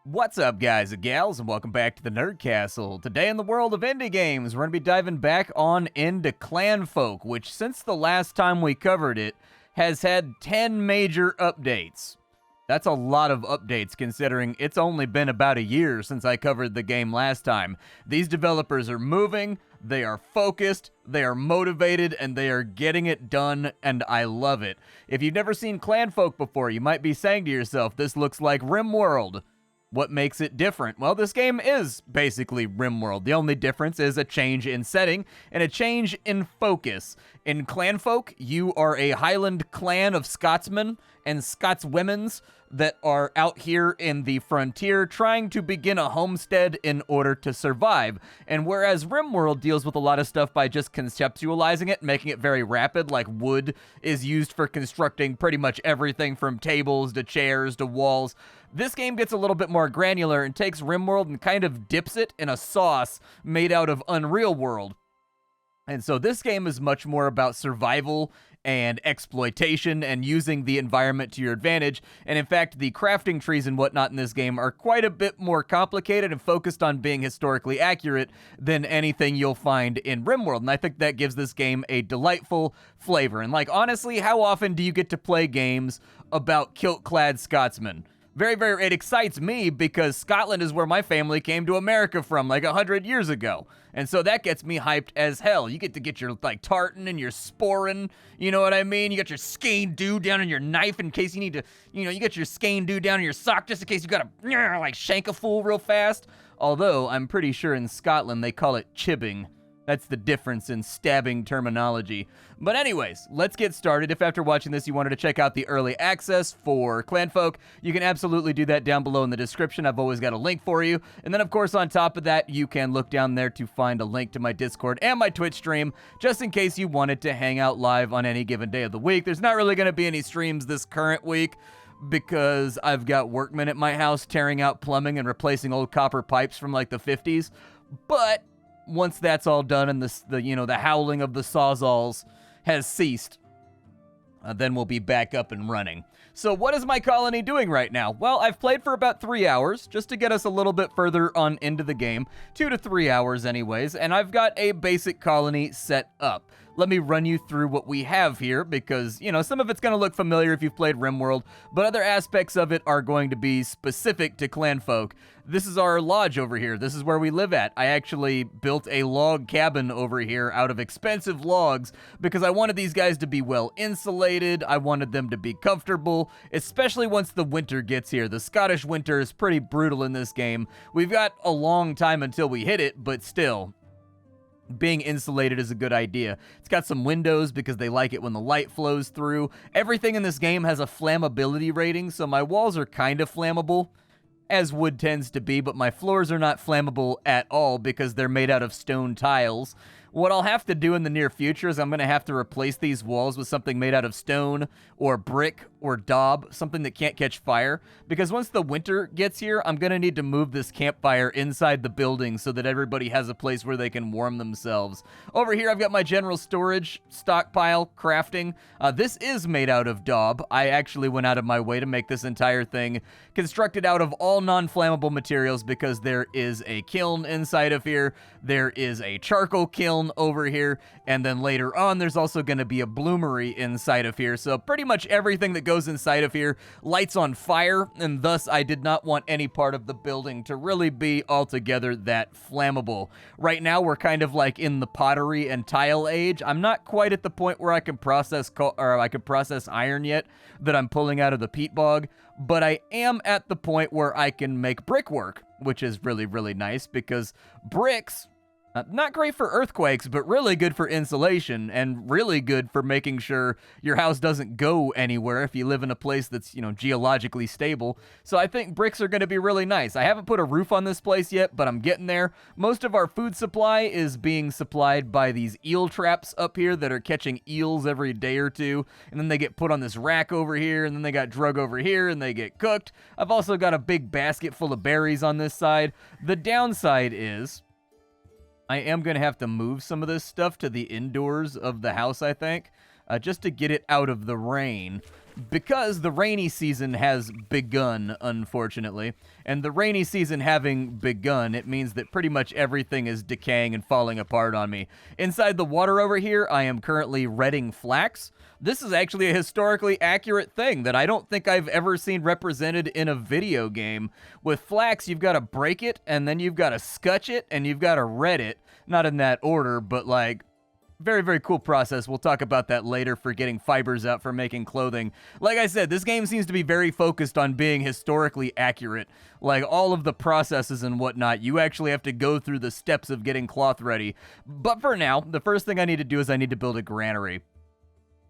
What's up, guys and gals, and welcome back to the Nerd Castle. Today in the world of indie games, we're going to be diving back on into Clanfolk, which since the last time we covered it, has had 10 major updates. That's a lot of updates considering it's only been about a year since I covered the game last time. These developers are moving, they are focused, they are motivated, and they are getting it done, and I love it. If you've never seen Clanfolk before, you might be saying to yourself, this looks like RimWorld. What makes it different? Well, this game is basically RimWorld. The only difference is a change in setting and a change in focus. In Clanfolk, you are a Highland clan of Scotsmen and Scotswomen's that are out here in the frontier trying to begin a homestead in order to survive. And whereas RimWorld deals with a lot of stuff by just conceptualizing it, making it very rapid, like wood is used for constructing pretty much everything from tables to chairs to walls, this game gets a little bit more granular and takes RimWorld and kind of dips it in a sauce made out of Unreal World. And so this game is much more about survival and exploitation and using the environment to your advantage. And in fact, the crafting trees and whatnot in this game are quite a bit more complicated and focused on being historically accurate than anything you'll find in RimWorld. And I think that gives this game a delightful flavor. And like, honestly, how often do you get to play games about kilt-clad Scotsmen? It excites me because Scotland is where my family came to America from like 100 years ago. And so that gets me hyped as hell. You get to get your like tartan and your sporin, you know what I mean? You got your skein do down in your knife in case you need to, you got your skein do down in your sock just in case you gotta like shank a fool real fast. Although I'm pretty sure in Scotland they call it chibbing. That's the difference in stabbing terminology. But anyways, let's get started. If after watching this you wanted to check out the early access for Clanfolk, you can absolutely do that down below in the description. I've always got a link for you. And then of course on top of that, you can look down there to find a link to my Discord and my Twitch stream, just in case you wanted to hang out live on any given day of the week. There's not really going to be any streams this current week, because I've got workmen at my house tearing out plumbing and replacing old copper pipes from like the 50s. But once that's all done and the howling of the sawzalls has ceased, then we'll be back up and running. So what is my colony doing right now? Well, I've played for about 3 hours, just to get us a little bit further on into the game. 2 to 3 hours anyways, and I've got a basic colony set up. Let me run you through what we have here, because, some of it's going to look familiar if you've played RimWorld, but other aspects of it are going to be specific to Clanfolk. This is our lodge over here. This is where we live at. I actually built a log cabin over here out of expensive logs because I wanted these guys to be well insulated. I wanted them to be comfortable, especially once the winter gets here. The Scottish winter is pretty brutal in this game. We've got a long time until we hit it, but still, being insulated is a good idea. It's got some windows because they like it when the light flows through. Everything in this game has a flammability rating, so my walls are kind of flammable, as wood tends to be, but my floors are not flammable at all because they're made out of stone tiles. What I'll have to do in the near future is I'm going to have to replace these walls with something made out of stone or brick or daub, something that can't catch fire, because once the winter gets here, I'm going to need to move this campfire inside the building so that everybody has a place where they can warm themselves. Over here, I've got my general storage, stockpile, crafting. This is made out of daub. I actually went out of my way to make this entire thing constructed out of all non-flammable materials because there is a kiln inside of here, there is a charcoal kiln over here, and then later on there's also going to be a bloomery inside of here. So pretty much everything that goes inside of here lights on fire, and thus I did not want any part of the building to really be altogether that flammable. Right now we're kind of like in the pottery and tile age. I'm not quite at the point where I can process iron yet that I'm pulling out of the peat bog, but I am at the point where I can make brickwork, which is really, really nice because bricks, not great for earthquakes, but really good for insulation and really good for making sure your house doesn't go anywhere if you live in a place that's, geologically stable. So I think bricks are going to be really nice. I haven't put a roof on this place yet, but I'm getting there. Most of our food supply is being supplied by these eel traps up here that are catching eels every day or two, and then they get put on this rack over here, and then they got drug over here, and they get cooked. I've also got a big basket full of berries on this side. The downside is I am going to have to move some of this stuff to the indoors of the house, I think, just to get it out of the rain. because the rainy season has begun, unfortunately. And the rainy season having begun, it means that pretty much everything is decaying and falling apart on me. Inside the water over here, I am currently redding flax. This is actually a historically accurate thing that I don't think I've ever seen represented in a video game. With flax, you've got to break it, and then you've got to scutch it, and you've got to red it. Not in that order, but like, very, very cool process. We'll talk about that later for getting fibers out for making clothing. Like I said, this game seems to be very focused on being historically accurate. Like, all of the processes and whatnot, you actually have to go through the steps of getting cloth ready. But for now, the first thing I need to do is I need to build a granary.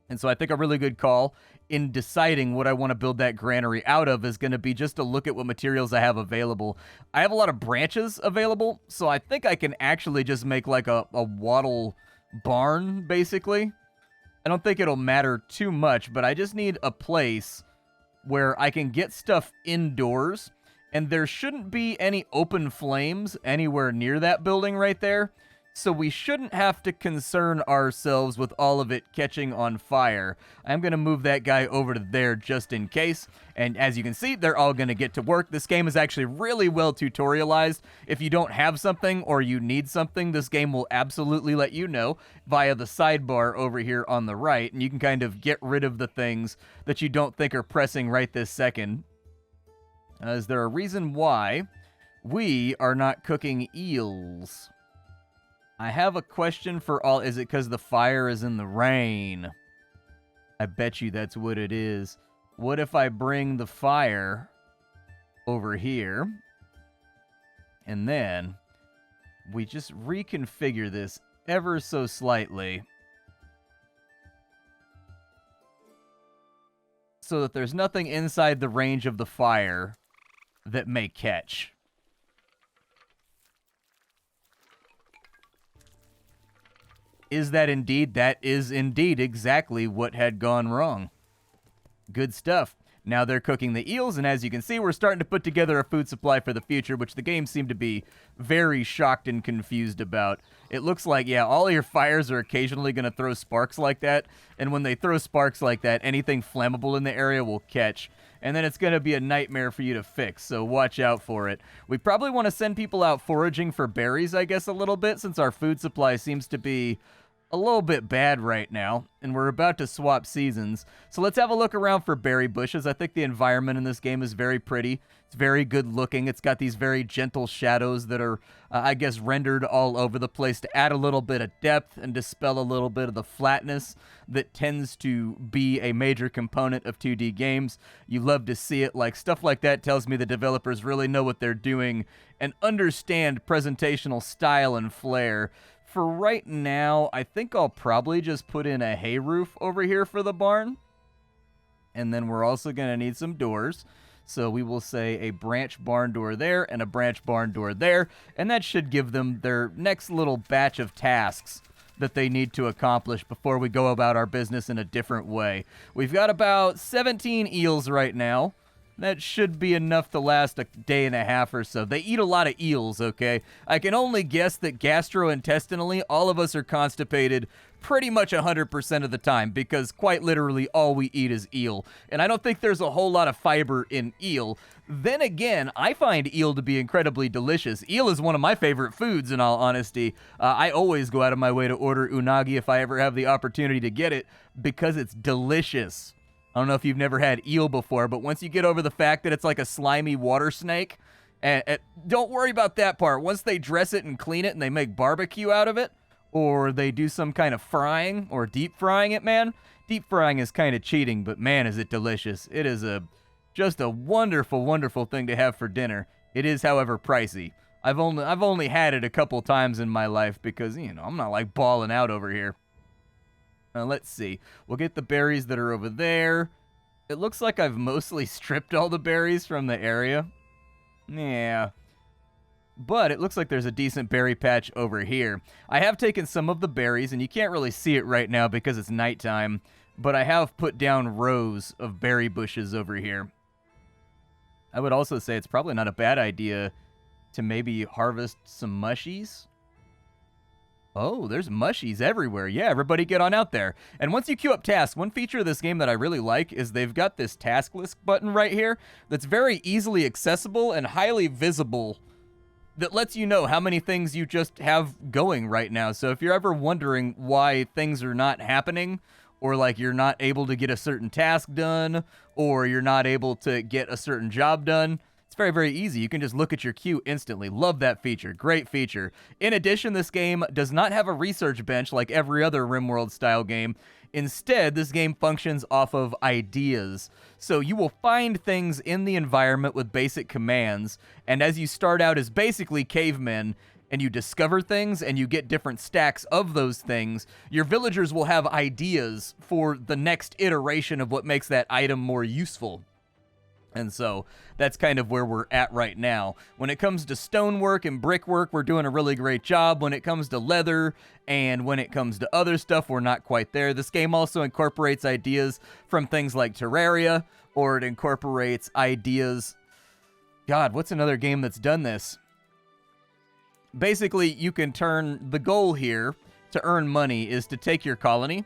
And so I think a really good call in deciding what I want to build that granary out of is going to be just to look at what materials I have available. I have a lot of branches available, so I think I can actually just make like a wattle barn, basically. I don't think it'll matter too much, but I just need a place where I can get stuff indoors, and there shouldn't be any open flames anywhere near that building right there. So we shouldn't have to concern ourselves with all of it catching on fire. I'm going to move that guy over to there just in case. And as you can see, they're all going to get to work. This game is actually really well tutorialized. If you don't have something or you need something, this game will absolutely let you know via the sidebar over here on the right. And you can kind of get rid of the things that you don't think are pressing right this second. Is there a reason why we are not cooking eels? I have a question for all. Is it because the fire is in the rain? I bet you that's what it is. What if I bring the fire over here, and then we just reconfigure this ever so slightly so that there's nothing inside the range of the fire that may catch. Is that indeed? That is indeed exactly what had gone wrong. Good stuff. Now they're cooking the eels, and as you can see, we're starting to put together a food supply for the future, which the game seemed to be very shocked and confused about. It looks like, yeah, all of your fires are occasionally going to throw sparks like that, and when they throw sparks like that, anything flammable in the area will catch, and then it's going to be a nightmare for you to fix, so watch out for it. We probably want to send people out foraging for berries, I guess, a little bit, since our food supply seems to be a little bit bad right now, and we're about to swap seasons. So let's have a look around for berry bushes. I think the environment in this game is very pretty. It's very good looking. It's got these very gentle shadows that are, I guess, rendered all over the place to add a little bit of depth and dispel a little bit of the flatness that tends to be a major component of 2D games. You love to see it. Like, stuff like that tells me the developers really know what they're doing and understand presentational style and flair. For right now, I think I'll probably just put in a hay roof over here for the barn. And then we're also going to need some doors. So we will say a branch barn door there and a branch barn door there. And that should give them their next little batch of tasks that they need to accomplish before we go about our business in a different way. We've got about 17 eels right now. That should be enough to last a day and a half or so. They eat a lot of eels, okay? I can only guess that gastrointestinally, all of us are constipated pretty much 100% of the time, because quite literally all we eat is eel. And I don't think there's a whole lot of fiber in eel. Then again, I find eel to be incredibly delicious. Eel is one of my favorite foods, in all honesty. I always go out of my way to order unagi if I ever have the opportunity to get it, because it's delicious. I don't know if you've never had eel before, but once you get over the fact that it's like a slimy water snake, and don't worry about that part. Once they dress it and clean it and they make barbecue out of it, or they do some kind of frying or deep frying it, man. Deep frying is kind of cheating, but man, is it delicious. It is just a wonderful, wonderful thing to have for dinner. It is, however, pricey. I've only had it a couple times in my life because, you know, I'm not like balling out over here. Let's see. We'll get the berries that are over there. It looks like I've mostly stripped all the berries from the area. Yeah. But it looks like there's a decent berry patch over here. I have taken some of the berries, and you can't really see it right now because it's nighttime, but I have put down rows of berry bushes over here. I would also say it's probably not a bad idea to maybe harvest some mushies. Oh, there's mushies everywhere. Yeah, everybody get on out there. And once you queue up tasks, one feature of this game that I really like is they've got this task list button right here that's very easily accessible and highly visible, that lets you know how many things you just have going right now. So if you're ever wondering why things are not happening, or like you're not able to get a certain task done, or you're not able to get a certain job done, it's very, very easy. You can just look at your queue instantly. Love that feature. Great feature. In addition, this game does not have a research bench like every other RimWorld style game. Instead, this game functions off of ideas. So you will find things in the environment with basic commands, and as you start out as basically cavemen, and you discover things and you get different stacks of those things, your villagers will have ideas for the next iteration of what makes that item more useful. And so that's kind of where we're at right now. When it comes to stonework and brickwork, we're doing a really great job. When it comes to leather and when it comes to other stuff, we're not quite there. This game also incorporates ideas from things like Terraria, or it incorporates ideas... God, what's another game that's done this? Basically, you can turn... The goal here to earn money is to take your colony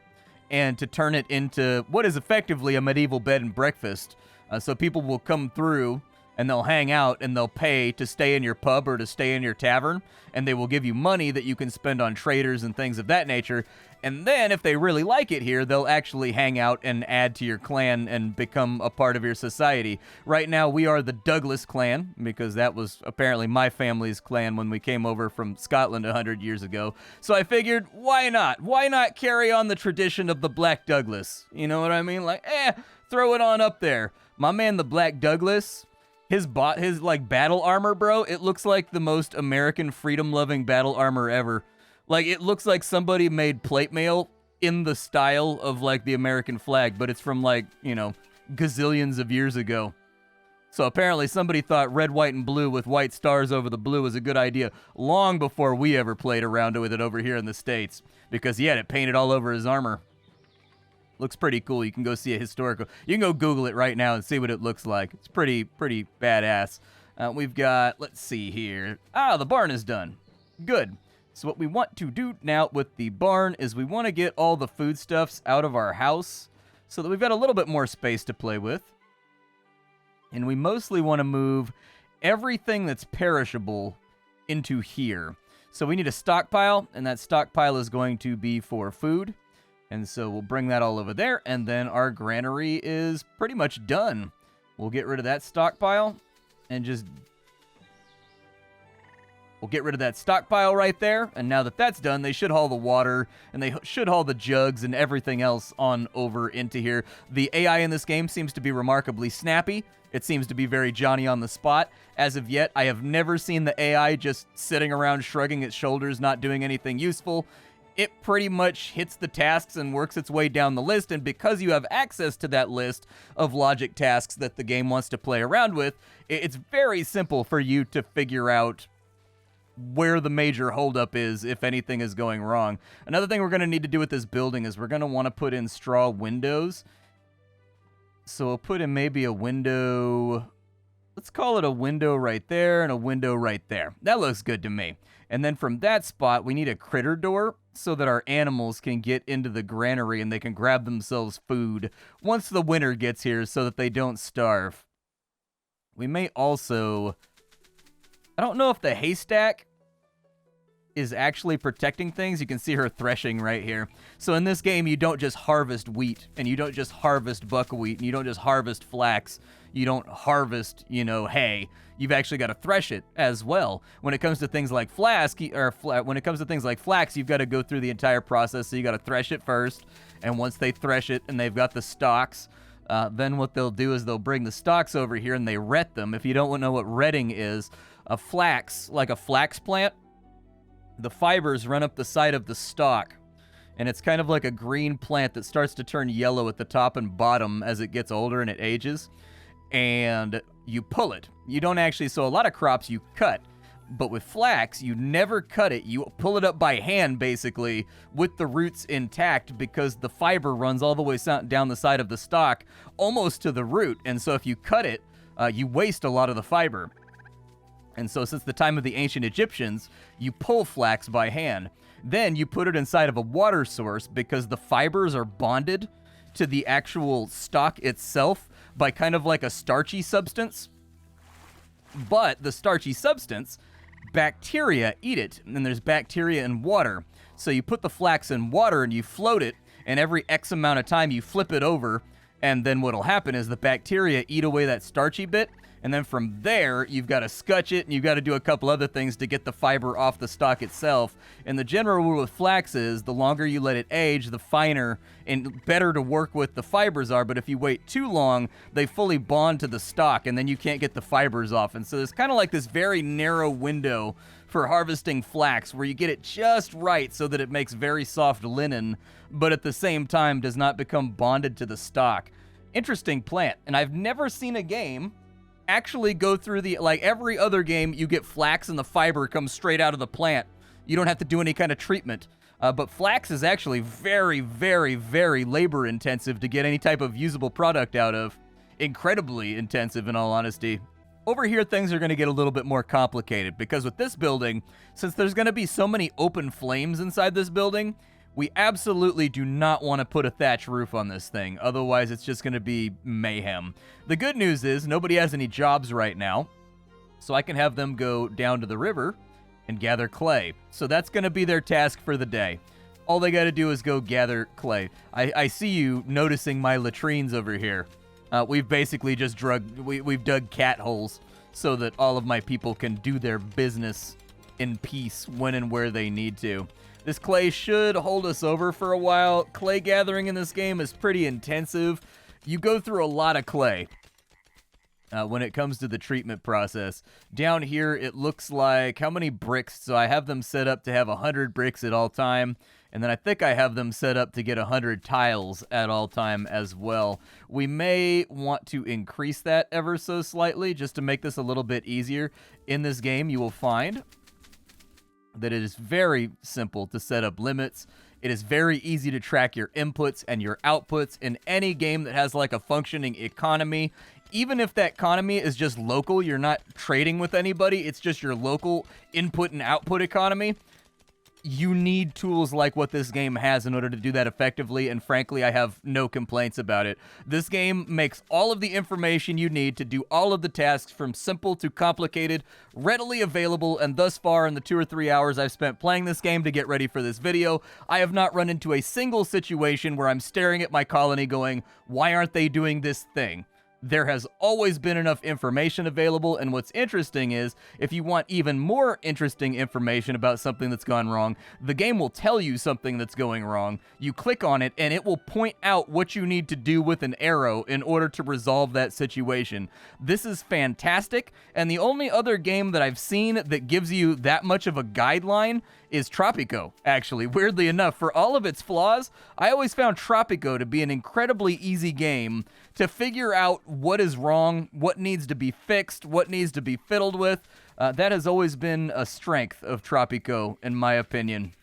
and to turn it into what is effectively a medieval bed and breakfast. So people will come through and they'll hang out and they'll pay to stay in your pub or to stay in your tavern, and they will give you money that you can spend on traders and things of that nature. And then if they really like it here, they'll actually hang out and add to your clan and become a part of your society. Right now, we are the Douglas clan, because that was apparently my family's clan when we came over from Scotland 100 years ago. So I figured, why not? Why not carry on the tradition of the Black Douglas? You know what I mean? Like, throw it on up there. My man, the Black Douglas, his like battle armor, bro, it looks like the most American freedom-loving battle armor ever. Like, it looks like somebody made plate mail in the style of, like, the American flag, but it's from, like, you know, gazillions of years ago. So apparently somebody thought red, white, and blue with white stars over the blue was a good idea long before we ever played around with it over here in the States, because he had it painted all over his armor. Looks pretty cool. You can go see a historical... You can go Google it right now and see what it looks like. It's pretty badass. We've got... Let's see here. The barn is done. Good. So what we want to do now with the barn is we want to get all the foodstuffs out of our house so that we've got a little bit more space to play with. And we mostly want to move everything that's perishable into here. So we need a stockpile, and that stockpile is going to be for food. And so we'll bring that all over there, and then our granary is pretty much done. We'll get rid of that stockpile, and just... We'll get rid of that stockpile right there, and now that that's done, they should haul the water, and they should haul the jugs and everything else on over into here. The AI in this game seems to be remarkably snappy. It seems to be very Johnny on the spot. As of yet, I have never seen the AI just sitting around shrugging its shoulders, not doing anything useful. It pretty much hits the tasks and works its way down the list, and because you have access to that list of logic tasks that the game wants to play around with, it's very simple for you to figure out where the major holdup is if anything is going wrong. Another thing we're going to need to do with this building is we're going to want to put in straw windows. So we'll put in maybe a window... Let's call it a window right there and a window right there. That looks good to me. And then from that spot, we need a critter door so that our animals can get into the granary and they can grab themselves food once the winter gets here so that they don't starve. We may also... I don't know if the haystack is actually protecting things. You can see her threshing right here. So in this game, you don't just harvest wheat, and you don't just harvest buckwheat, and you don't just harvest flax. You don't harvest, hay. You've actually got to thresh it as well. When it comes to things like flax, you've got to go through the entire process. So you got to thresh it first, and once they thresh it and they've got the stalks, then what they'll do is they'll bring the stalks over here and they ret them. If you don't know what retting is, a flax, like a flax plant, the fibers run up the side of the stalk, and it's kind of like a green plant that starts to turn yellow at the top and bottom as it gets older and it ages, and you pull it. You don't actually, so a lot of crops you cut, but with flax, you never cut it. You pull it up by hand, basically, with the roots intact, because the fiber runs all the way down the side of the stalk, almost to the root, and so if you cut it, you waste a lot of the fiber. And so since the time of the ancient Egyptians, you pull flax by hand. Then you put it inside of a water source because the fibers are bonded to the actual stalk itself by kind of like a starchy substance. But the starchy substance, bacteria eat it, and then there's bacteria in water. So you put the flax in water and you float it, and every X amount of time you flip it over, and then what'll happen is the bacteria eat away that starchy bit, and then from there, you've got to scutch it, and you've got to do a couple other things to get the fiber off the stalk itself. And the general rule with flax is the longer you let it age, the finer and better to work with the fibers are. But if you wait too long, they fully bond to the stalk, and then you can't get the fibers off. And so there's kind of like this very narrow window for harvesting flax where you get it just right so that it makes very soft linen, but at the same time does not become bonded to the stalk. Interesting plant. And I've never seen a game actually go through like every other game, you get flax and the fiber comes straight out of the plant. You don't have to do any kind of treatment. But flax is actually very, very, very labor intensive to get any type of usable product out of. Incredibly intensive, in all honesty. Over here, things are going to get a little bit more complicated because with this building, since there's going to be so many open flames inside this building, we absolutely do not want to put a thatch roof on this thing. Otherwise, it's just going to be mayhem. The good news is nobody has any jobs right now, so I can have them go down to the river and gather clay. So that's going to be their task for the day. All they got to do is go gather clay. I see you noticing my latrines over here. We've basically just we've dug cat holes so that all of my people can do their business in peace when and where they need to. This clay should hold us over for a while. Clay gathering in this game is pretty intensive. You go through a lot of clay when it comes to the treatment process. Down here, it looks like how many bricks? So I have them set up to have 100 bricks at all time. And then I think I have them set up to get 100 tiles at all time as well. We may want to increase that ever so slightly just to make this a little bit easier. In this game, you will find that it is very simple to set up limits. It is very easy to track your inputs and your outputs in any game that has like a functioning economy. Even if that economy is just local, you're not trading with anybody, it's just your local input and output economy. You need tools like what this game has in order to do that effectively, and frankly, I have no complaints about it. This game makes all of the information you need to do all of the tasks from simple to complicated, readily available, and thus far in the 2 or 3 hours I've spent playing this game to get ready for this video, I have not run into a single situation where I'm staring at my colony going, why aren't they doing this thing? There has always been enough information available, and what's interesting is, if you want even more interesting information about something that's gone wrong, the game will tell you something that's going wrong. You click on it, and it will point out what you need to do with an arrow in order to resolve that situation. This is fantastic, and the only other game that I've seen that gives you that much of a guideline is Tropico, actually. Weirdly enough, for all of its flaws, I always found Tropico to be an incredibly easy game to figure out what is wrong, what needs to be fixed, what needs to be fiddled with. That has always been a strength of Tropico, in my opinion.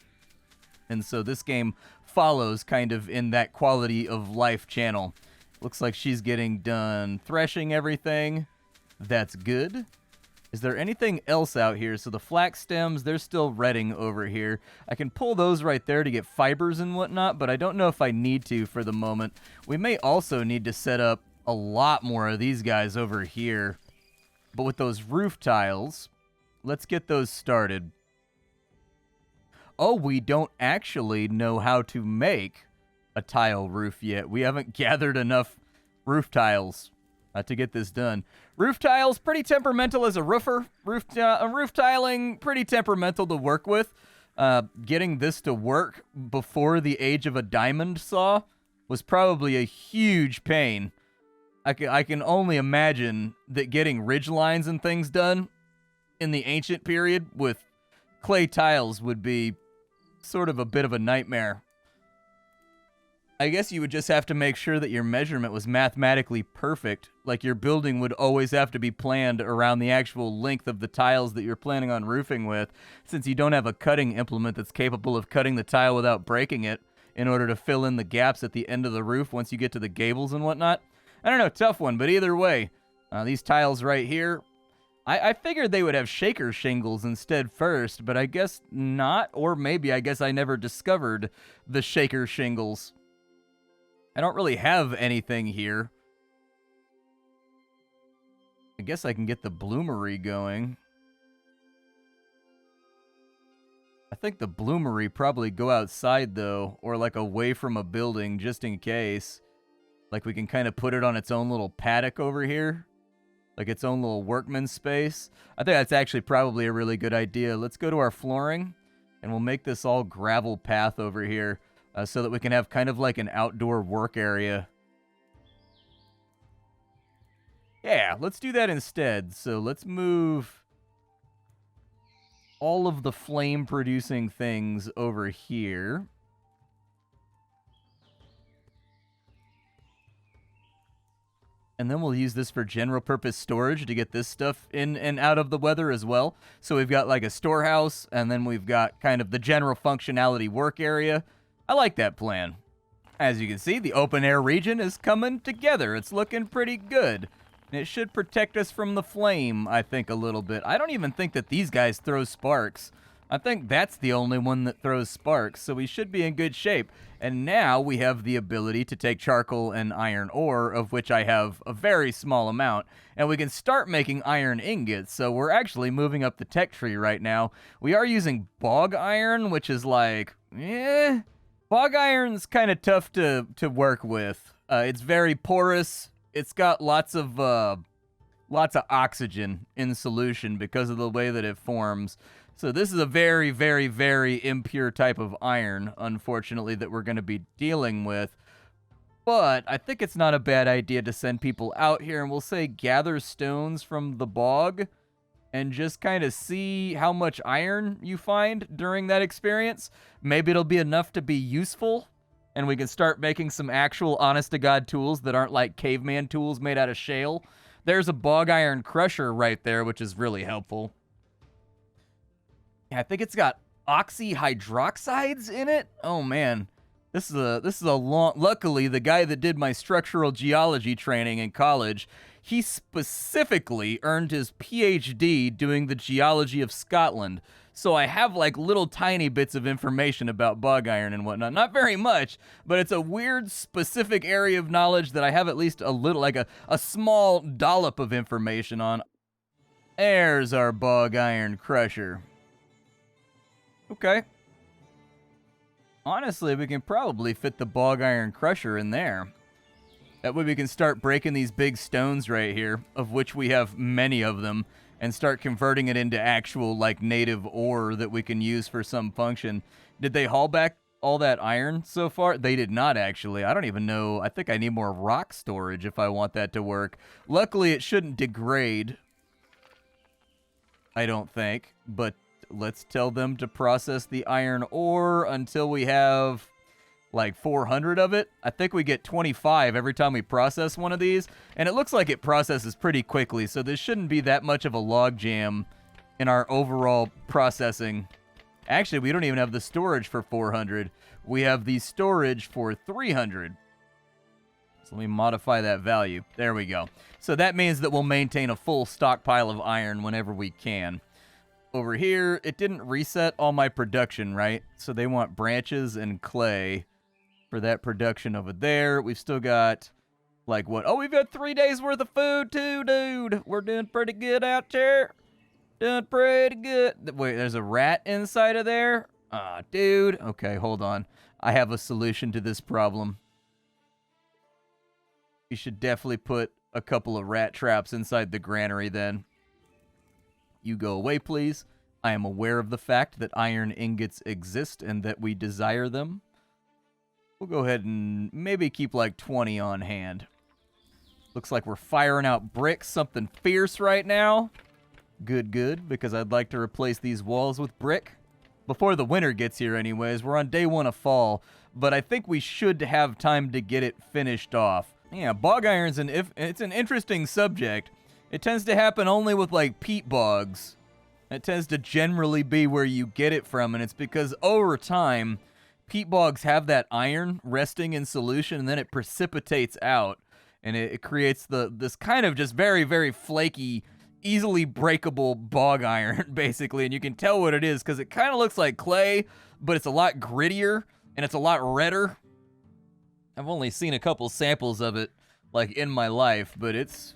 And so this game follows kind of in that quality of life channel. Looks like she's getting done threshing everything. That's good. Is there anything else out here? So the flax stems, they're still retting over here. I can pull those right there to get fibers and whatnot, but I don't know if I need to for the moment. We may also need to set up a lot more of these guys over here. But with those roof tiles, let's get those started. Oh, we don't actually know how to make a tile roof yet. We haven't gathered enough roof tiles to get this done. Roof tiles, pretty temperamental as a roofer. Roof tiling, pretty temperamental to work with. Getting this to work before the age of a diamond saw was probably a huge pain. I can only imagine that getting ridge lines and things done in the ancient period with clay tiles would be sort of a bit of a nightmare. I guess you would just have to make sure that your measurement was mathematically perfect. Like your building would always have to be planned around the actual length of the tiles that you're planning on roofing with, since you don't have a cutting implement that's capable of cutting the tile without breaking it in order to fill in the gaps at the end of the roof once you get to the gables and whatnot. I don't know, tough one, but either way, these tiles right here, I figured they would have shaker shingles instead first, but I guess not. Or maybe I guess I never discovered the shaker shingles. I don't really have anything here. I guess I can get the bloomery going. I think the bloomery probably go outside, though, or like away from a building, just in case. Like we can kind of put it on its own little paddock over here. Like its own little workman space. I think that's actually probably a really good idea. Let's go to our flooring, and we'll make this all gravel path over here so that we can have kind of like an outdoor work area. Yeah, let's do that instead. So let's move all of the flame-producing things over here. And then we'll use this for general purpose storage to get this stuff in and out of the weather as well. So we've got like a storehouse, and then we've got kind of the general functionality work area. I like that plan. As you can see, the open air region is coming together. It's looking pretty good. And it should protect us from the flame, I think, a little bit. I don't even think that these guys throw sparks. I think that's the only one that throws sparks, so we should be in good shape. And now we have the ability to take charcoal and iron ore, of which I have a very small amount, and we can start making iron ingots, so we're actually moving up the tech tree right now. We are using bog iron, which is like, bog iron's kind of tough to work with. It's very porous. It's got lots of oxygen in solution because of the way that it forms. So this is a very, very, very impure type of iron, unfortunately, that we're going to be dealing with. But I think it's not a bad idea to send people out here, and we'll say gather stones from the bog and just kind of see how much iron you find during that experience. Maybe it'll be enough to be useful, and we can start making some actual honest-to-God tools that aren't like caveman tools made out of shale. There's a bog iron crusher right there, which is really helpful. Yeah, I think it's got oxyhydroxides in it. Oh man, this is a long. Luckily, the guy that did my structural geology training in college, he specifically earned his PhD doing the geology of Scotland. So I have like little tiny bits of information about bog iron and whatnot. Not very much, but it's a weird specific area of knowledge that I have at least a little, like a small dollop of information on. There's our bog iron crusher. Okay. Honestly, we can probably fit the bog iron crusher in there. That way we can start breaking these big stones right here, of which we have many of them, and start converting it into actual, like, native ore that we can use for some function. Did they haul back all that iron so far? They did not, actually. I don't even know. I think I need more rock storage if I want that to work. Luckily, it shouldn't degrade. I don't think, but let's tell them to process the iron ore until we have like 400 of it. I think we get 25 every time we process one of these, and it looks like it processes pretty quickly, so this shouldn't be that much of a log jam in our overall processing. Actually, we don't even have the storage for 400. We have the storage for 300. So let me modify that value. There we go. So that means that we'll maintain a full stockpile of iron whenever we can. Over here, it didn't reset all my production, right? So they want branches and clay for that production over there. We've still got, like, what? Oh, we've got 3 days worth of food, too, dude. We're doing pretty good out here. Doing pretty good. Wait, there's a rat inside of there? Ah, dude. Okay, hold on. I have a solution to this problem. You should definitely put a couple of rat traps inside the granary, then. You go away, please. I am aware of the fact that iron ingots exist and that we desire them. We'll go ahead and maybe keep like 20 on hand. Looks like we're firing out bricks, something fierce right now. Good, good, because I'd like to replace these walls with brick. Before the winter gets here anyways. We're on day 1 of fall, but I think we should have time to get it finished off. Yeah, bog iron's it's an interesting subject. It tends to happen only with, like, peat bogs. It tends to generally be where you get it from, and it's because over time, peat bogs have that iron resting in solution, and then it precipitates out, and it creates this kind of just very, very flaky, easily breakable bog iron, basically, and you can tell what it is because it kind of looks like clay, but it's a lot grittier and it's a lot redder. I've only seen a couple samples of it, like, in my life, but it's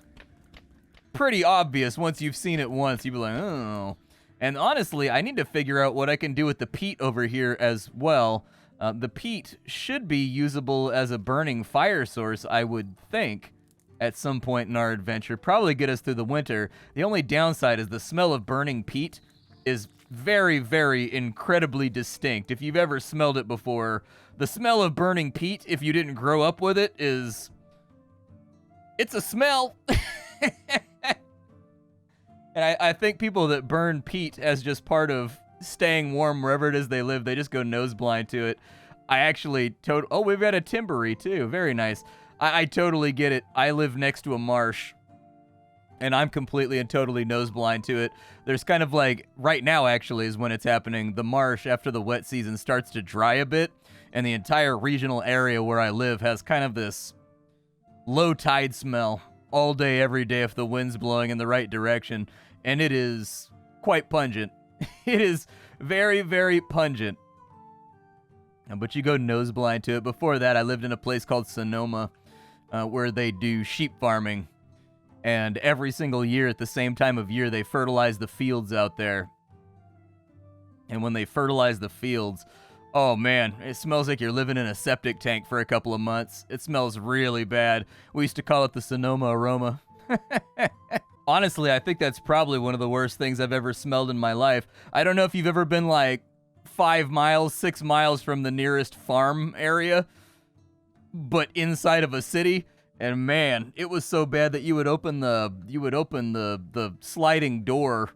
pretty obvious once you've seen it once. You'd be like, oh. And honestly, I need to figure out what I can do with the peat over here as well. The peat should be usable as a burning fire source, I would think, at some point in our adventure. Probably get us through the winter. The only downside is the smell of burning peat is very, very incredibly distinct. If you've ever smelled it before, the smell of burning peat, if you didn't grow up with it, it's a smell. And I think people that burn peat as just part of staying warm wherever it is they live, they just go nose blind to it. I actually oh, we've got a timbery too. Very nice. I totally get it. I live next to a marsh, and I'm completely and totally nose blind to it. There's kind of like, right now actually is when it's happening, the marsh after the wet season starts to dry a bit, and the entire regional area where I live has kind of this low tide smell all day, every day if the wind's blowing in the right direction, and it is quite pungent. It is very, very pungent. But you go nose blind to it. Before that, I lived in a place called Sonoma, where they do sheep farming. And every single year at the same time of year, they fertilize the fields out there. And when they fertilize the fields, oh man, it smells like you're living in a septic tank for a couple of months. It smells really bad. We used to call it the Sonoma aroma. Honestly, I think that's probably one of the worst things I've ever smelled in my life. I don't know if you've ever been like 5 miles, 6 miles from the nearest farm area, but inside of a city. And man, it was so bad that you would open the sliding door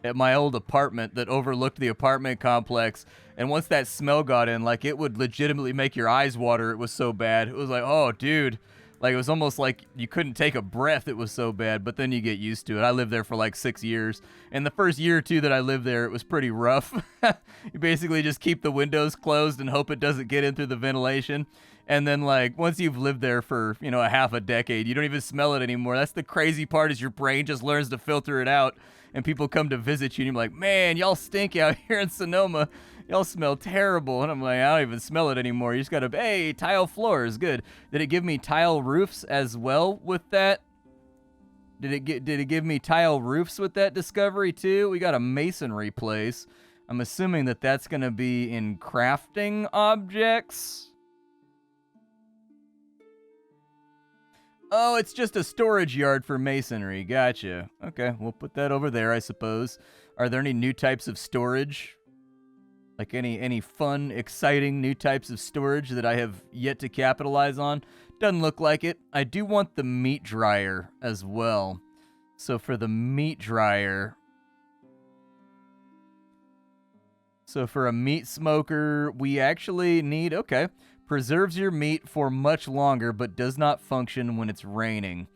at my old apartment that overlooked the apartment complex. And once that smell got in, like, it would legitimately make your eyes water. It was so bad. It was like, oh, dude. Like, it was almost like you couldn't take a breath. It was so bad, but then you get used to it. I lived there for like 6 years. And the first year or two that I lived there, it was pretty rough. You basically just keep the windows closed and hope it doesn't get in through the ventilation. And then, like, once you've lived there for, you know, a half a decade, you don't even smell it anymore. That's the crazy part, is your brain just learns to filter it out. And people come to visit you, and you're like, man, y'all stink out here in Sonoma. Y'all smell terrible. And I'm like, I don't even smell it anymore. You just gotta, hey, tile floors, good. Did it give me tile roofs as well with that? Did it give me tile roofs with that discovery too? We got a masonry place. I'm assuming that that's gonna be in crafting objects. Oh, it's just a storage yard for masonry. Gotcha. Okay, we'll put that over there, I suppose. Are there any new types of storage? Like any fun, exciting new types of storage that I have yet to capitalize on? Doesn't look like it. I do want the meat dryer as well. So for the meat dryer... So for a meat smoker, we actually need... Okay. Preserves your meat for much longer, but does not function when it's raining.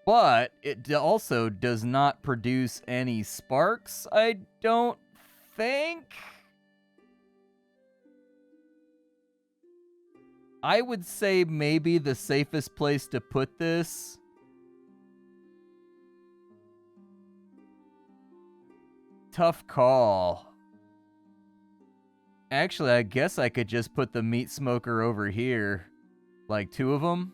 But it also does not produce any sparks, I don't think. I would say maybe the safest place to put this... Tough call. Actually, I guess I could just put the meat smoker over here. Like 2 of them.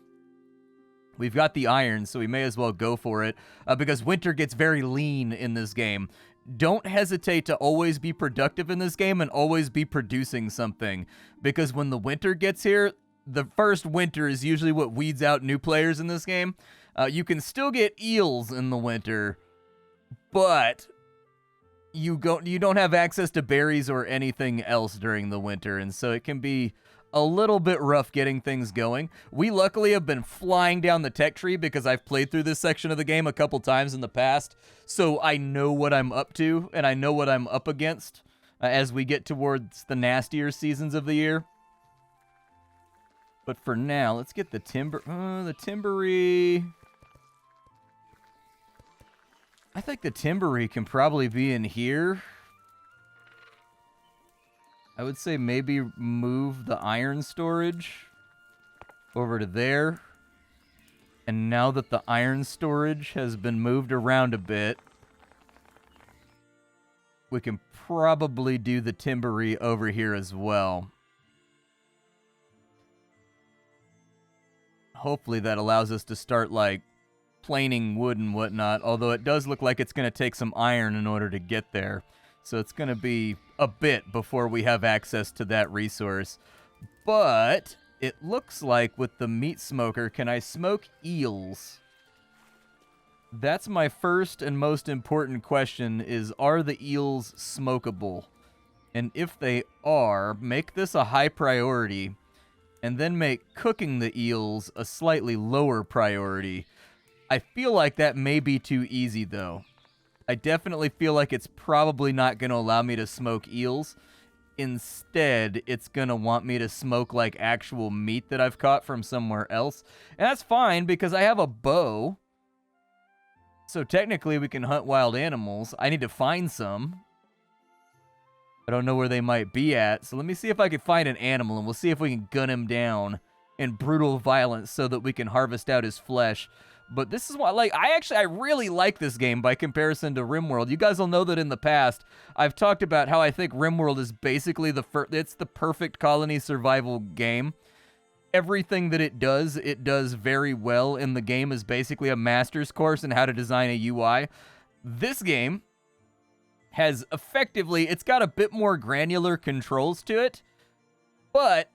We've got the iron, so we may as well go for it. Because winter gets very lean in this game. Don't hesitate to always be productive in this game and always be producing something. Because when the winter gets here, the first winter is usually what weeds out new players in this game. You can still get eels in the winter, but... You don't have access to berries or anything else during the winter, and so it can be a little bit rough getting things going. We luckily have been flying down the tech tree because I've played through this section of the game a couple times in the past, so I know what I'm up to, and I know what I'm up against as we get towards the nastier seasons of the year. But for now, let's get the timbery... I think the timbery can probably be in here. I would say maybe move the iron storage over to there. And now that the iron storage has been moved around a bit, we can probably do the timbery over here as well. Hopefully that allows us to start, like, planing wood and whatnot, although it does look like it's going to take some iron in order to get there. So it's going to be a bit before we have access to that resource. But it looks like with the meat smoker, can I smoke eels? That's my first and most important question is, are the eels smokable? And if they are, make this a high priority, and then make cooking the eels a slightly lower priority. I feel like that may be too easy, though. I definitely feel like it's probably not going to allow me to smoke eels. Instead, it's going to want me to smoke, like, actual meat that I've caught from somewhere else. And that's fine, because I have a bow. So technically, we can hunt wild animals. I need to find some. I don't know where they might be at. So let me see if I can find an animal, and we'll see if we can gun him down in brutal violence so that we can harvest out his flesh. But this is why, like, I really like this game by comparison to RimWorld. You guys will know that in the past, I've talked about how I think RimWorld is basically it's the perfect colony survival game. Everything that it does very well, and the game is basically a master's course in how to design a UI. This game has effectively, it's got a bit more granular controls to it, but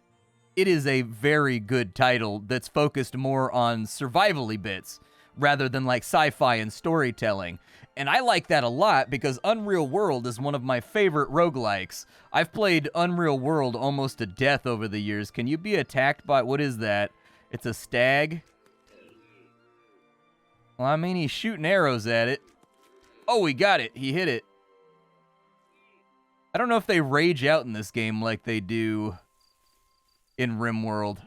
it is a very good title that's focused more on survival-y bits rather than like sci-fi and storytelling. And I like that a lot because Unreal World is one of my favorite roguelikes. I've played Unreal World almost to death over the years. Can you be attacked by, what is that? It's a stag? Well, I mean, he's shooting arrows at it. Oh, he got it. He hit it. I don't know if they rage out in this game like they do in RimWorld.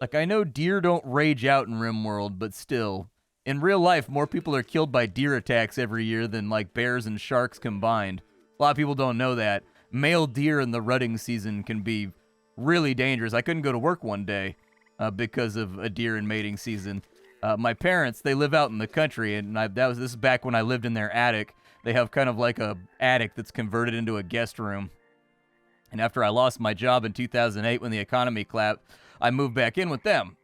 Like, I know deer don't rage out in RimWorld, but still. In real life, more people are killed by deer attacks every year than, like, bears and sharks combined. A lot of people don't know that. Male deer in the rutting season can be really dangerous. I couldn't go to work one day because of a deer in mating season. My parents, they live out in the country, and this is back when I lived in their attic. They have kind of like a attic that's converted into a guest room. And after I lost my job in 2008 when the economy collapsed, I moved back in with them.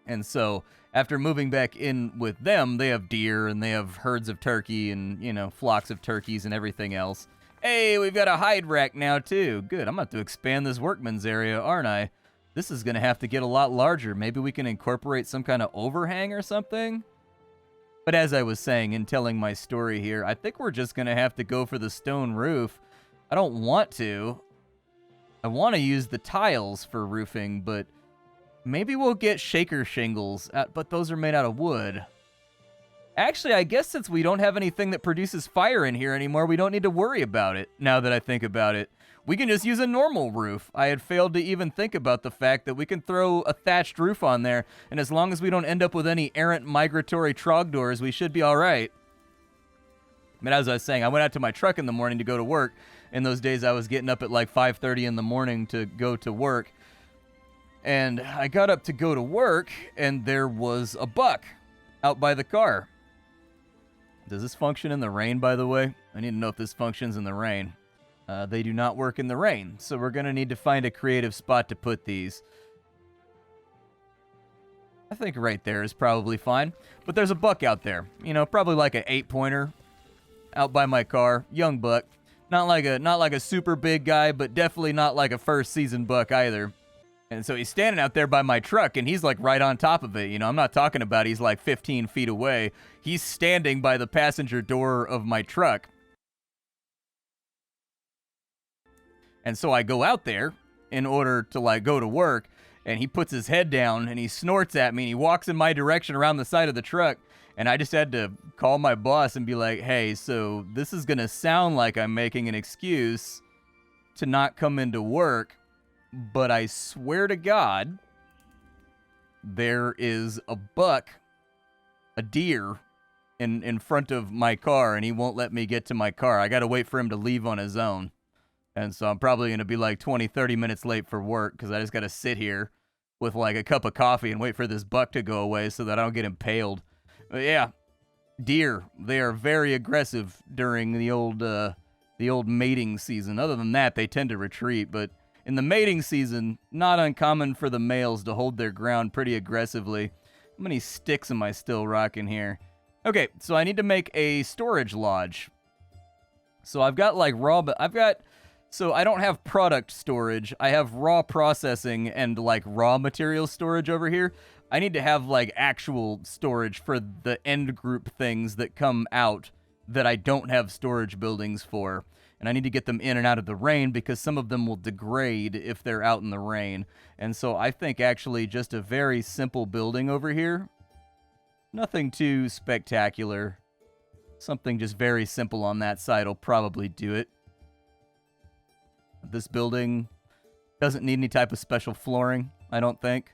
And so after moving back in with them, they have deer and they have herds of turkey and, you know, flocks of turkeys and everything else. Hey, we've got a hide rack now too. Good, I'm going to have to expand this workman's area, aren't I? This is going to have to get a lot larger. Maybe we can incorporate some kind of overhang or something? But as I was saying in telling my story here, I think we're just going to have to go for the stone roof. I don't want to. I want to use the tiles for roofing, but maybe we'll get shaker shingles, but those are made out of wood. Actually, I guess since we don't have anything that produces fire in here anymore, we don't need to worry about it, now that I think about it. We can just use a normal roof. I had failed to even think about the fact that we can throw a thatched roof on there, and as long as we don't end up with any errant migratory trogdors, we should be all right. But as I was saying, I went out to my truck in the morning to go to work. In those days, I was getting up at like 5:30 in the morning to go to work. And I got up to go to work, and there was a buck out by the car. Does this function in the rain, by the way? I need to know if this functions in the rain. They do not work in the rain, so we're going to need to find a creative spot to put these. I think right there is probably fine. But there's a buck out there. You know, probably like an 8-pointer out by my car. Young buck. Not like a super big guy, but definitely not like a first season buck either. And so he's standing out there by my truck, and he's like right on top of it. You know, I'm not talking about he's like 15 feet away. He's standing by the passenger door of my truck. And so I go out there in order to like go to work, and he puts his head down and he snorts at me and he walks in my direction around the side of the truck. And I just had to call my boss and be like, hey, so this is going to sound like I'm making an excuse to not come into work, but I swear to God, there is a buck, a deer, in front of my car, and he won't let me get to my car. I got to wait for him to leave on his own. And so I'm probably going to be like 20, 30 minutes late for work because I just got to sit here with like a cup of coffee and wait for this buck to go away so that I don't get impaled. But yeah, deer. They are very aggressive during the old mating season. Other than that, they tend to retreat, but in the mating season, not uncommon for the males to hold their ground pretty aggressively. How many sticks am I still rocking here? Okay, so I need to make a storage lodge. So I've got like so I don't have product storage. I have raw processing and like raw material storage over here. I need to have like actual storage for the end group things that come out that I don't have storage buildings for. And I need to get them in and out of the rain because some of them will degrade if they're out in the rain. And so I think actually just a very simple building over here. Nothing too spectacular. Something just very simple on that side will probably do it. This building doesn't need any type of special flooring, I don't think.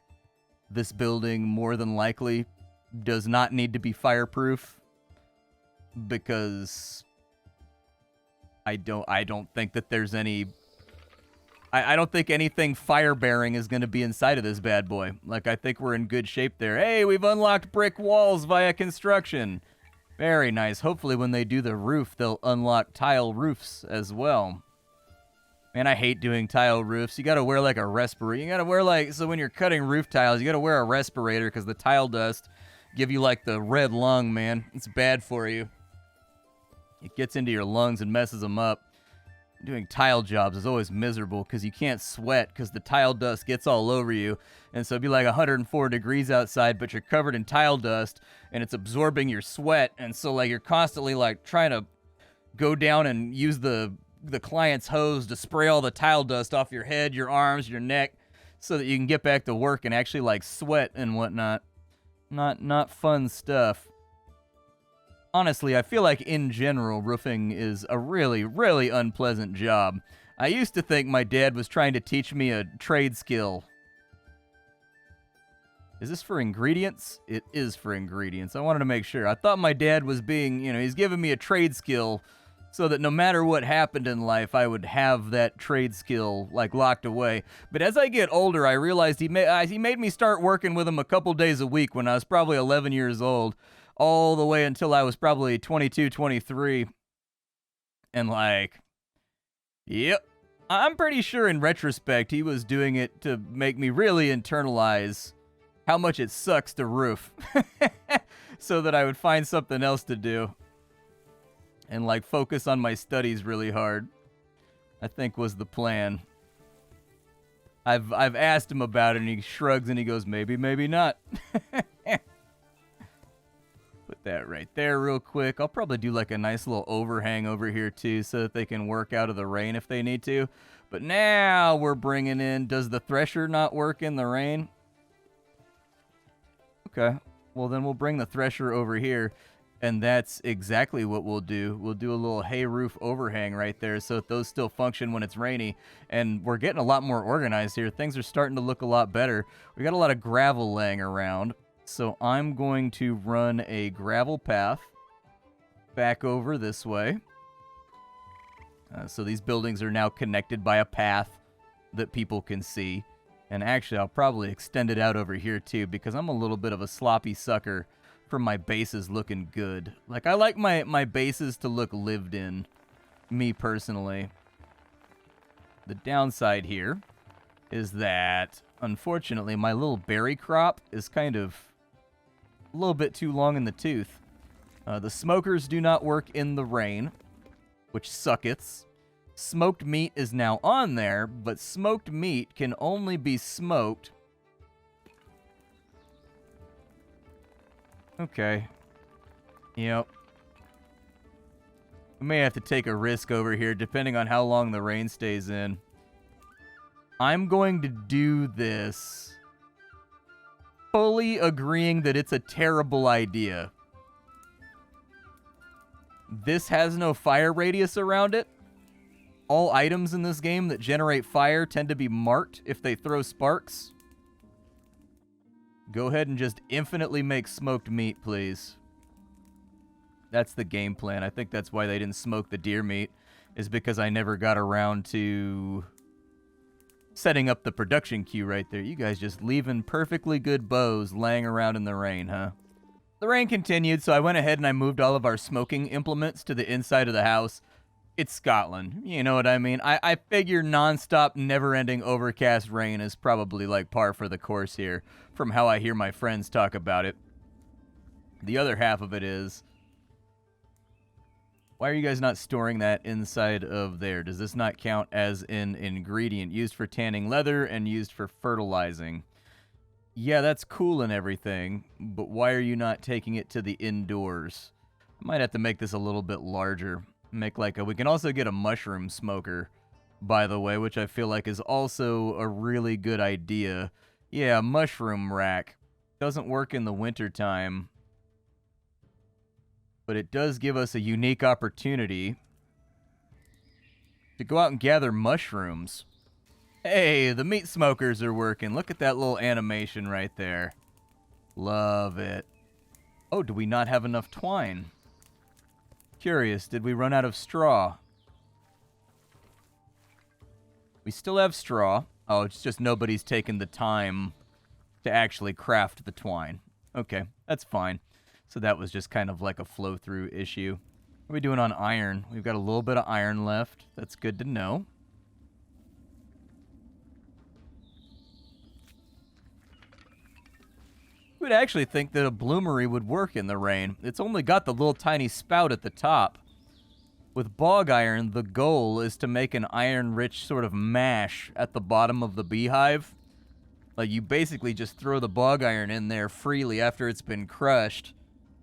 This building more than likely does not need to be fireproof because I don't think that there's any... I don't think anything fire-bearing is going to be inside of this bad boy. Like, I think we're in good shape there. Hey, we've unlocked brick walls via construction. Very nice. Hopefully when they do the roof, they'll unlock tile roofs as well. Man, I hate doing tile roofs. You got to wear like a respirator. You got to wear like... So when you're cutting roof tiles, you got to wear a respirator because the tile dust give you like the red lung, man. It's bad for you. It gets into your lungs and messes them up. Doing tile jobs is always miserable because you can't sweat because the tile dust gets all over you. And so it'd be like 104 degrees outside, but you're covered in tile dust and it's absorbing your sweat. And so like you're constantly like trying to go down and use the client's hose to spray all the tile dust off your head, your arms, your neck so that you can get back to work and actually like sweat and whatnot. Not fun stuff. Honestly, I feel like in general, roofing is a really, really unpleasant job. I used to think my dad was trying to teach me a trade skill. Is this for ingredients? It is for ingredients. I wanted to make sure. I thought my dad was being, he's giving me a trade skill so that no matter what happened in life, I would have that trade skill, like, locked away. But as I get older, I realized he made me start working with him a couple days a week when I was probably 11 years old. All the way until I was probably 22, 23. And like, yep. I'm pretty sure in retrospect he was doing it to make me really internalize how much it sucks to roof. So that I would find something else to do. And like focus on my studies really hard. I think was the plan. I've asked him about it and he shrugs and he goes, maybe, maybe not. Put that right there real quick. I'll probably do like a nice little overhang over here too so that they can work out of the rain if they need to. But now we're bringing in, does the thresher not work in the rain? Okay, well then we'll bring the thresher over here and that's exactly what we'll do. We'll do a little hay roof overhang right there so that those still function when it's rainy. And we're getting a lot more organized here. Things are starting to look a lot better. We got a lot of gravel laying around. So I'm going to run a gravel path back over this way. So these buildings are now connected by a path that people can see. And actually, I'll probably extend it out over here too because I'm a little bit of a sloppy sucker for my bases looking good. Like, I like my bases to look lived in, me personally. The downside here is that, unfortunately, my little berry crop is kind of a little bit too long in the tooth. The smokers do not work in the rain, which suckets. Smoked meat is now on there, but smoked meat can only be smoked. Okay. Yep. We may have to take a risk over here, depending on how long the rain stays in. I'm going to do this fully agreeing that it's a terrible idea. This has no fire radius around it. All items in this game that generate fire tend to be marked if they throw sparks. Go ahead and just infinitely make smoked meat, please. That's the game plan. I think that's why they didn't smoke the deer meat, is because I never got around to setting up the production queue right there. You guys just leaving perfectly good bows laying around in the rain, huh? The rain continued, so I went ahead and I moved all of our smoking implements to the inside of the house. It's Scotland, you know what I mean? I figure nonstop, never-ending overcast rain is probably like par for the course here, from how I hear my friends talk about it. The other half of it is, why are you guys not storing that inside of there? Does this not count as an ingredient used for tanning leather and used for fertilizing? Yeah, that's cool and everything, but why are you not taking it to the indoors? I might have to make this a little bit larger. Make like we can also get a mushroom smoker, by the way, which I feel like is also a really good idea. Yeah, mushroom rack. Doesn't work in the wintertime, but it does give us a unique opportunity to go out and gather mushrooms. Hey, the meat smokers are working. Look at that little animation right there. Love it. Oh, do we not have enough twine? Curious, did we run out of straw? We still have straw. Oh, it's just nobody's taken the time to actually craft the twine. Okay, that's fine. So that was just kind of like a flow-through issue. What are we doing on iron? We've got a little bit of iron left. That's good to know. You would actually think that a bloomery would work in the rain. It's only got the little tiny spout at the top. With bog iron, the goal is to make an iron-rich sort of mash at the bottom of the beehive. Like, you basically just throw the bog iron in there freely after it's been crushed.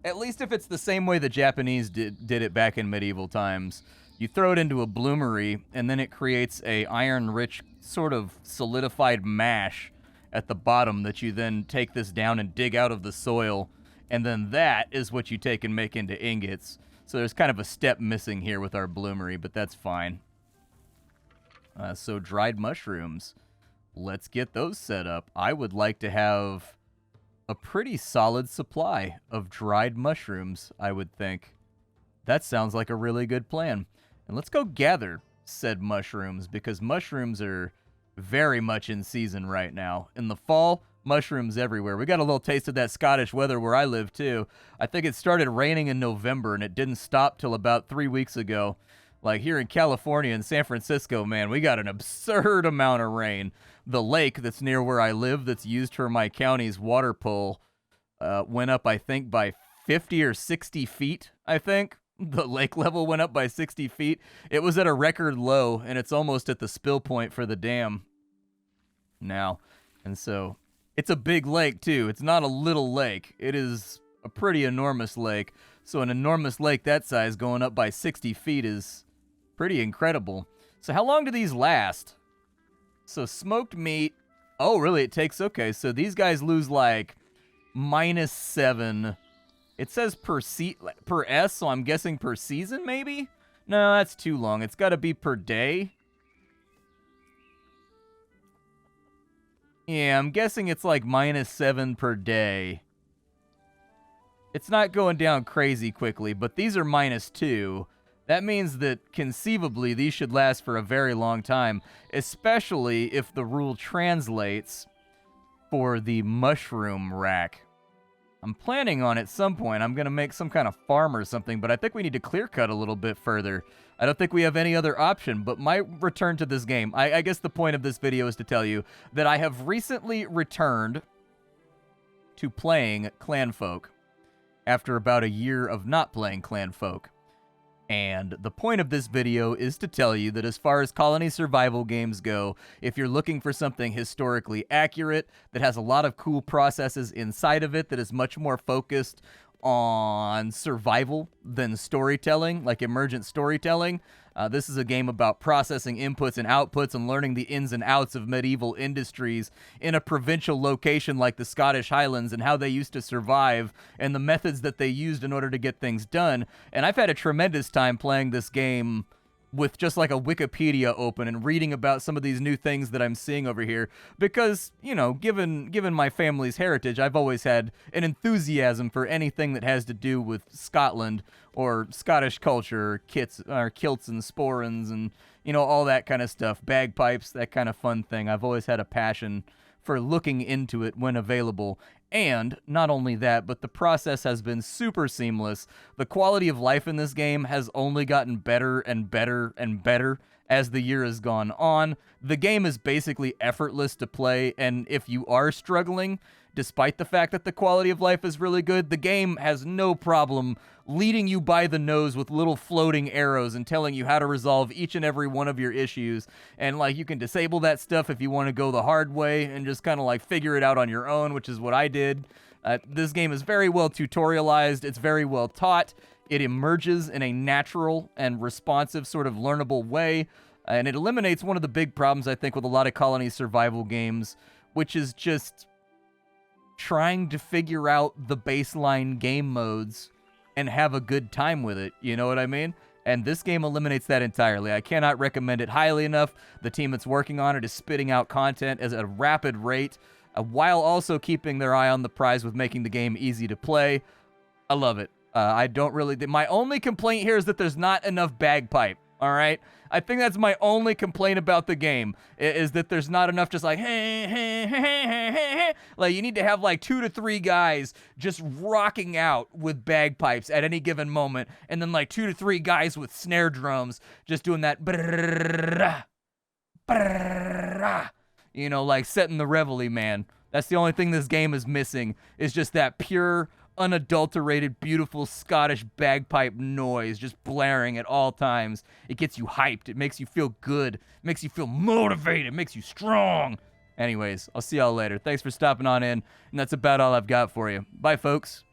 At least if it's the same way the Japanese did it back in medieval times. You throw it into a bloomery, and then it creates a iron-rich sort of solidified mash at the bottom that you then take this down and dig out of the soil, and then that is what you take and make into ingots. So there's kind of a step missing here with our bloomery, but that's fine. So dried mushrooms. Let's get those set up. I would like to have a pretty solid supply of dried mushrooms, I would think. That sounds like a really good plan. And let's go gather said mushrooms, because mushrooms are very much in season right now. In the fall, mushrooms everywhere. We got a little taste of that Scottish weather where I live, too. I think it started raining in November, and it didn't stop till about 3 weeks ago. Like here in California and San Francisco, man, we got an absurd amount of rain. The lake that's near where I live that's used for my county's water pull went up, I think, by 50 or 60 feet, I think. The lake level went up by 60 feet. It was at a record low, and it's almost at the spill point for the dam now. And so it's a big lake, too. It's not a little lake. It is a pretty enormous lake. So an enormous lake that size going up by 60 feet is pretty incredible. So how long do these last? So smoked meat. Oh, really? It takes... Okay, so these guys lose like -7. It says per S, so I'm guessing per season, maybe? No, that's too long. It's got to be per day. Yeah, I'm guessing it's like -7 per day. It's not going down crazy quickly, but these are -2. That means that conceivably these should last for a very long time, especially if the rule translates for the mushroom rack. I'm planning on at some point, I'm going to make some kind of farm or something, but I think we need to clear cut a little bit further. I don't think we have any other option, but my return to this game, I guess the point of this video is to tell you that I have recently returned to playing Clanfolk after about a year of not playing Clanfolk. And the point of this video is to tell you that as far as colony survival games go, if you're looking for something historically accurate, that has a lot of cool processes inside of it, that is much more focused on survival than storytelling, like emergent storytelling, this is a game about processing inputs and outputs and learning the ins and outs of medieval industries in a provincial location like the Scottish Highlands and how they used to survive and the methods that they used in order to get things done. And I've had a tremendous time playing this game with just like a Wikipedia open and reading about some of these new things that I'm seeing over here because, you know, given my family's heritage, I've always had an enthusiasm for anything that has to do with Scotland or Scottish culture, kilts and sporrans and, you know, all that kind of stuff, bagpipes, that kind of fun thing. I've always had a passion for looking into it when available. And not only that, but the process has been super seamless. The quality of life in this game has only gotten better and better and better as the year has gone on. The game is basically effortless to play, and if you are struggling, despite the fact that the quality of life is really good, the game has no problem leading you by the nose with little floating arrows and telling you how to resolve each and every one of your issues. And like, you can disable that stuff if you want to go the hard way and just kind of like figure it out on your own, which is what I did. This game is very well tutorialized. It's very well taught. It emerges in a natural and responsive sort of learnable way. And it eliminates one of the big problems, I think, with a lot of colony survival games, which is just trying to figure out the baseline game modes and have a good time with it. You know what I mean? And this game eliminates that entirely. I cannot recommend it highly enough. The team that's working on it is spitting out content at a rapid rate, while also keeping their eye on the prize with making the game easy to play. I love it. I don't really... My only complaint here is that there's not enough bagpipe. All right? I think that's my only complaint about the game, is that there's not enough just like, hey, hey, hey, hey, hey, hey. Like, you need to have like 2 to 3 guys just rocking out with bagpipes at any given moment, and then like 2 to 3 guys with snare drums just doing that, you know, like setting the reveille, man. That's the only thing this game is missing, is just that pure, unadulterated, beautiful Scottish bagpipe noise just blaring at all times. It gets you hyped. It makes you feel good. It makes you feel motivated. It makes you strong. Anyways, I'll see y'all later. Thanks for stopping on in, and that's about all I've got for you. Bye, folks.